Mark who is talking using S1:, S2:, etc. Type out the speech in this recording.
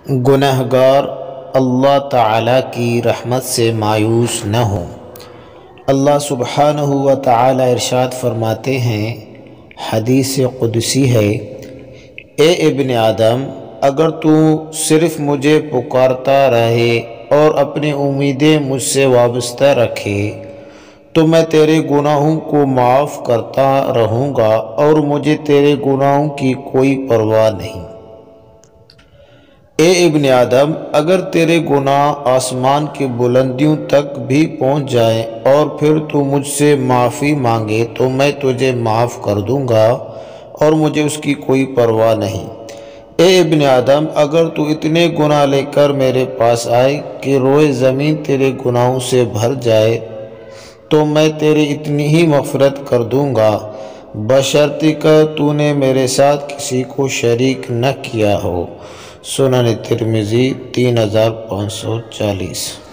S1: گنہگار اللہ تعالیٰ کی رحمت سے مایوس نہ ہوں۔ اللہ سبحانہ و تعالیٰ ارشاد فرماتے ہیں، حدیث قدسی ہے، اے ابن آدم، اگر تو صرف مجھے پکارتا رہے اور اپنی امیدیں مجھ سے وابستہ رکھے تو میں تیرے گناہوں کو معاف کرتا رہوں گا اور مجھے تیرے گناہوں کی کوئی پرواہ نہیں۔ اے ابن آدم، اگر تیرے گناہ آسمان کی بلندیوں تک بھی پہنچ جائیں اور پھر تو مجھ سے معافی مانگے تو میں تجھے معاف کر دوں گا اور مجھے اس کی کوئی پرواہ نہیں۔ اے ابن آدم، اگر تو اتنے گناہ لے کر میرے پاس آئے کہ روئے زمین تیرے گناہوں سے بھر جائے تو میں تیری اتنی ہی مغفرت کر دوں گا، بشرطیکہ کہ تو نے میرے ساتھ کسی کو شریک نہ کیا ہو۔ سنن ترمذی 3540۔